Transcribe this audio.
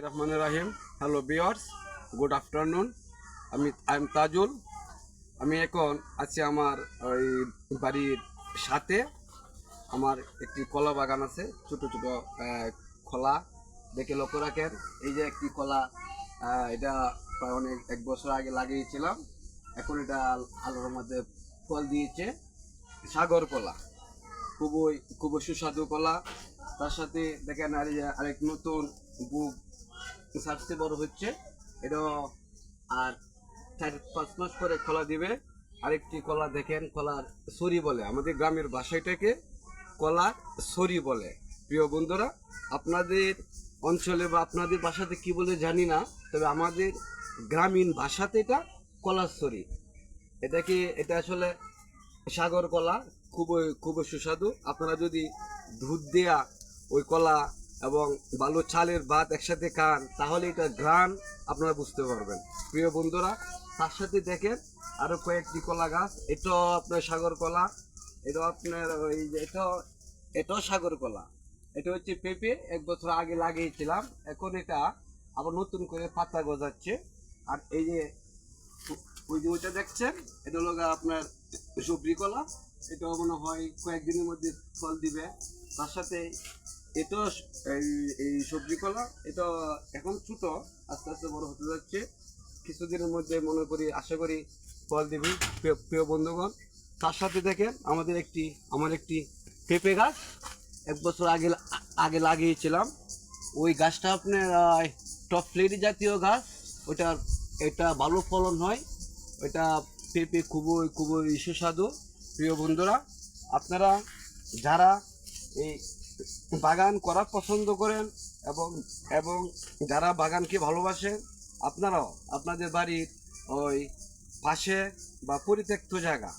রহমানুর রাহিম। Hello viewers, good afternoon. I am Tajul. আমি এখন আছি আমার ওই বাড়ির সাথে। আমার একটি কলা বাগান আছে, ছোট ছোট কলা দেখে লক্ষ্য রাখেন। এই যে একটি কলা, এটা প্রায় অনেক 1 বছর আগে লাগিয়েছিলাম। এখন এটা আলোর মধ্যে ফল দিয়েছে। সাগর কলা, খুবই খুবই সুস্বাদু কলা। তার সাথে দেখেন আর এই যে আরেক নতুন বুক সার্চতে বড় হচ্ছে। এটা আর 4-5 মাস পরে কলা দিবে। আরেকটি কলা দেখেন, কলার সরি বলে, আমাদের গ্রামের ভাষাটাকে কলার সরি বলে। প্রিয় বন্ধুরা, আপনাদের অঞ্চলে বা আপনাদের ভাষাতে কি বলে জানি না, তবে আমাদের গ্রামীণ ভাষাতে এটা কলার সরি। এটা আসলে সাগর কলা, খুবই খুবই সুস্বাদু। আপনারা যদি দুধ দেয়া ওই কলা এবং ভালো চালের ভাত একসাথে খান, তাহলে এটা ঘ্রাণ আপনারা বুঝতে পারবেন। প্রিয় বন্ধুরা, তার সাথে দেখেন আরও কয়েকটি কলা গাছ। এটাও আপনার সাগর কলা। এটাও আপনার ওই যে এটাও সাগর কলা। এটা হচ্ছে পেঁপে, 1 বছর আগে লাগিয়েছিলাম। এখন এটা আবার নতুন করে পাতা গজাচ্ছে। আর এই যে ওই যে ওইটা দেখছেন, এটা হলো আপনার সবজি কলা। এটাও মনে হয় কয়েকদিনের মধ্যে ফল দিবে। তার সাথে এটাও এই সবজি কলা, এটা এখন ছোট, আস্তে আস্তে বড় হতে যাচ্ছে। কিছুদিনের মধ্যে মনে করি, আশা করি ফল দিবি। প্রিয় বন্ধুগণ, তার সাথে দেখেন আমার একটি পেঁপে গাছ 1 বছর আগে আগে লাগিয়েছিলাম। ওই গাছটা আপনার টপ ফ্লেরি জাতীয় গাছ। এটা ভালো ফলন হয়। ওইটা পেঁপে খুবই খুবই সুস্বাদু। প্রিয় বন্ধুরা, আপনারা যারা এই বাগান করা পছন্দ করেন এবং এবং যারা বাগানকে ভালোবাসেন, আপনারাও আপনাদের বাড়ির ওই পাশে বা পরিত্যক্ত জায়গা